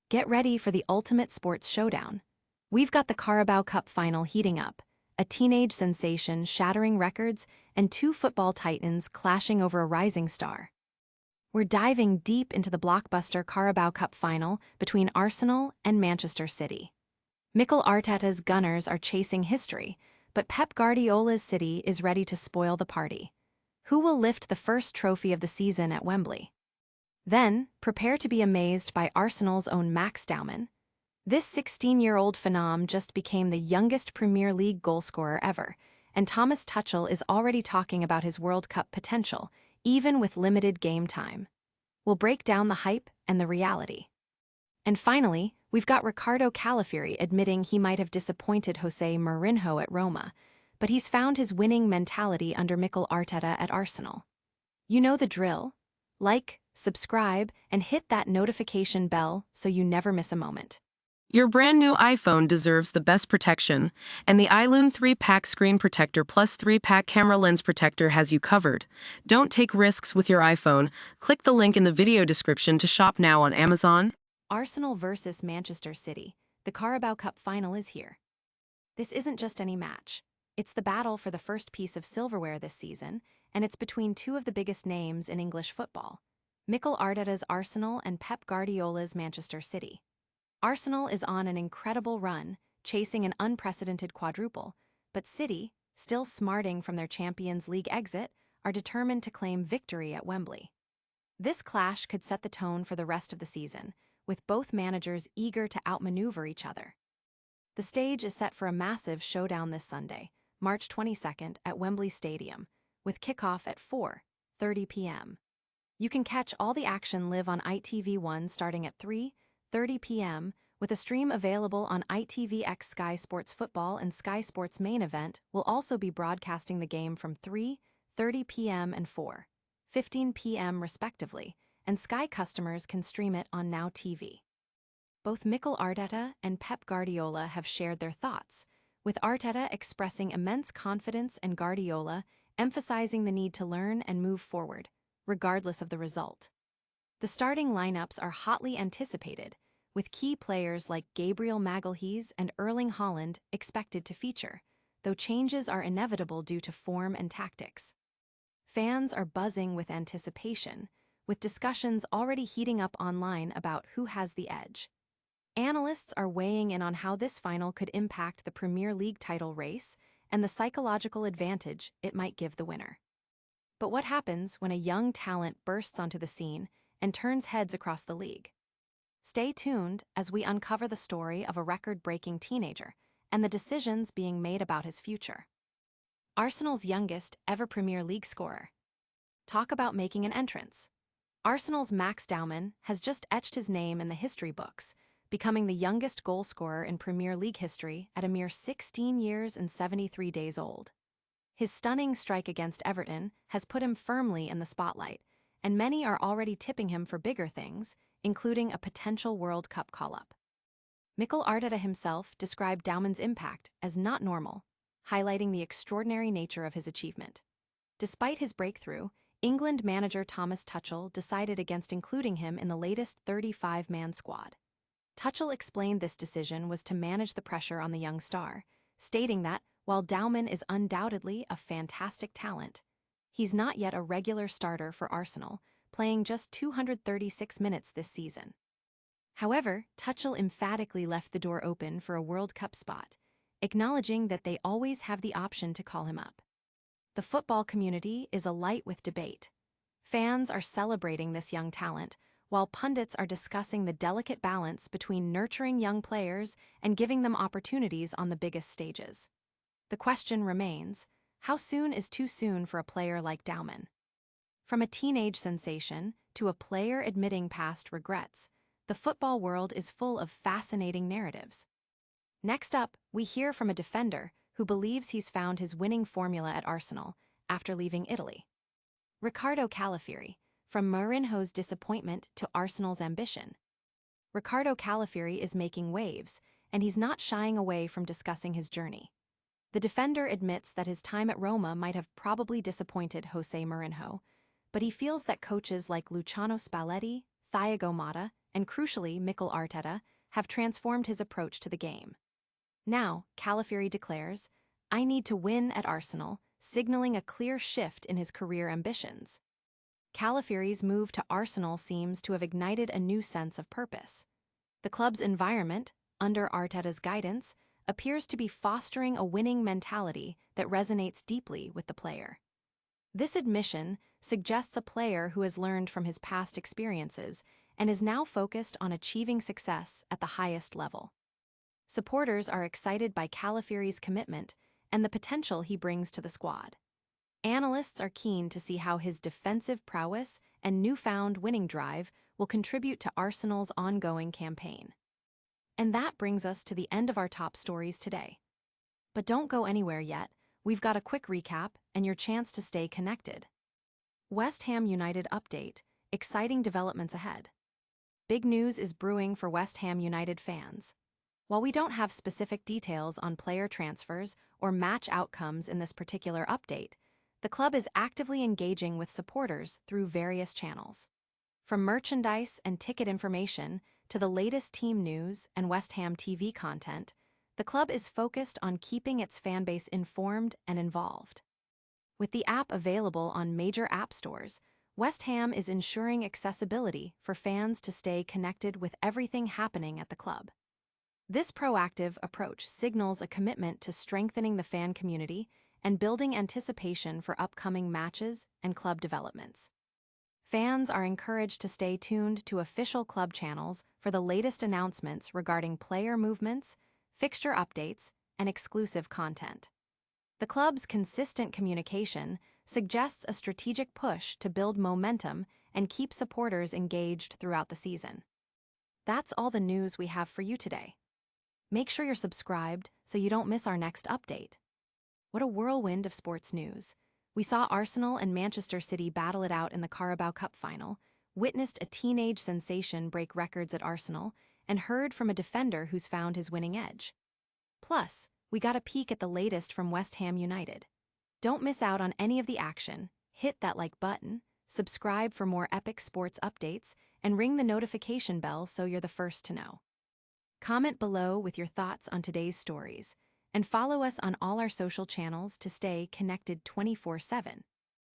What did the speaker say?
Get ready for the ultimate sports showdown. We've got the Carabao Cup final heating up, a teenage sensation shattering records, and two football titans clashing over a rising star. We're diving deep into the blockbuster Carabao Cup final between Arsenal and Manchester City. Mikel Arteta's Gunners are chasing history, but Pep Guardiola's City is ready to spoil the party. Who will lift the first trophy of the season at Wembley? Then, prepare to be amazed by Arsenal's own Max Daumann. This 16-year-old phenom just became the youngest Premier League goalscorer ever, and Thomas Tuchel is already talking about his World Cup potential, even with limited game time. We'll break down the hype and the reality. And finally, we've got Ricardo Calafiori admitting he might have disappointed Jose Mourinho at Roma, but he's found his winning mentality under Mikel Arteta at Arsenal. You know the drill. Like, subscribe, and hit that notification bell so you never miss a moment. Your brand new iPhone deserves the best protection, and the iLume 3-pack screen protector plus 3-pack camera lens protector has you covered. Don't take risks with your iPhone. Click the link in the video description to shop now on Amazon. Arsenal versus Manchester City. The Carabao Cup final is here. This isn't just any match. It's the battle for the first piece of silverware this season, and it's between two of the biggest names in English football: Mikel Arteta's Arsenal and Pep Guardiola's Manchester City. Arsenal is on an incredible run, chasing an unprecedented quadruple, but City, still smarting from their Champions League exit, are determined to claim victory at Wembley. This clash could set the tone for the rest of the season, with both managers eager to outmaneuver each other. The stage is set for a massive showdown this Sunday, March 22nd at Wembley Stadium, with kickoff at 4:30 p.m. You can catch all the action live on ITV1 starting at 3:30 p.m., with a stream available on ITVX. Sky Sports Football and Sky Sports Main Event will also be broadcasting the game from 3:30 p.m. and 4:15 p.m. respectively, and Sky customers can stream it on Now TV. Both Mikel Arteta and Pep Guardiola have shared their thoughts, with Arteta expressing immense confidence and Guardiola emphasizing the need to learn and move forward, regardless of the result. The starting lineups are hotly anticipated, with key players like Gabriel Magalhaes and Erling Haaland expected to feature, though changes are inevitable due to form and tactics. Fans are buzzing with anticipation, with discussions already heating up online about who has the edge. Analysts are weighing in on how this final could impact the Premier League title race and the psychological advantage it might give the winner. But what happens when a young talent bursts onto the scene and turns heads across the league? Stay tuned as we uncover the story of a record-breaking teenager and the decisions being made about his future. Arsenal's youngest ever Premier League scorer. Talk about making an entrance. Arsenal's Max Daumann has just etched his name in the history books, becoming the youngest goal scorer in Premier League history at a mere 16 years and 73 days old. His stunning strike against Everton has put him firmly in the spotlight, and many are already tipping him for bigger things, including a potential World Cup call-up. Mikel Arteta himself described Daumann's impact as not normal, highlighting the extraordinary nature of his achievement. Despite his breakthrough, England manager Thomas Tuchel decided against including him in the latest 35-man squad. Tuchel explained this decision was to manage the pressure on the young star, stating that, while Daumann is undoubtedly a fantastic talent, he's not yet a regular starter for Arsenal, playing just 236 minutes this season. However, Tuchel emphatically left the door open for a World Cup spot, acknowledging that they always have the option to call him up. The football community is alight with debate. Fans are celebrating this young talent, while pundits are discussing the delicate balance between nurturing young players and giving them opportunities on the biggest stages. The question remains, how soon is too soon for a player like Daumann? From a teenage sensation to a player admitting past regrets, the football world is full of fascinating narratives. Next up, we hear from a defender who believes he's found his winning formula at Arsenal after leaving Italy. Ricardo Calafiori, from Mourinho's disappointment to Arsenal's ambition. Ricardo Calafiori is making waves, and he's not shying away from discussing his journey. The defender admits that his time at Roma might have probably disappointed Jose Mourinho, but he feels that coaches like Luciano Spalletti, Thiago Motta, and crucially Mikel Arteta, have transformed his approach to the game. Now, Calafiori declares, "I need to win at Arsenal," signaling a clear shift in his career ambitions. Calafiori's move to Arsenal seems to have ignited a new sense of purpose. The club's environment, under Arteta's guidance, appears to be fostering a winning mentality that resonates deeply with the player. This admission suggests a player who has learned from his past experiences and is now focused on achieving success at the highest level. Supporters are excited by Calafiori's commitment and the potential he brings to the squad. Analysts are keen to see how his defensive prowess and newfound winning drive will contribute to Arsenal's ongoing campaign. And that brings us to the end of our top stories today. But don't go anywhere yet. We've got a quick recap and your chance to stay connected. West Ham United update, exciting developments ahead. Big news is brewing for West Ham United fans. While we don't have specific details on player transfers or match outcomes in this particular update, the club is actively engaging with supporters through various channels. From merchandise and ticket information to the latest team news and West Ham TV content, the club is focused on keeping its fanbase informed and involved. With the app available on major app stores, West Ham is ensuring accessibility for fans to stay connected with everything happening at the club. This proactive approach signals a commitment to strengthening the fan community and building anticipation for upcoming matches and club developments. Fans are encouraged to stay tuned to official club channels for the latest announcements regarding player movements, fixture updates, and exclusive content. The club's consistent communication suggests a strategic push to build momentum and keep supporters engaged throughout the season. That's all the news we have for you today. Make sure you're subscribed so you don't miss our next update. What a whirlwind of sports news. We saw Arsenal and Manchester City battle it out in the Carabao Cup final, witnessed a teenage sensation break records at Arsenal, and heard from a defender who's found his winning edge. Plus, we got a peek at the latest from West Ham United. Don't miss out on any of the action. Hit that like button, subscribe for more epic sports updates, and ring the notification bell so you're the first to know. Comment below with your thoughts on today's stories, and follow us on all our social channels to stay connected 24/7.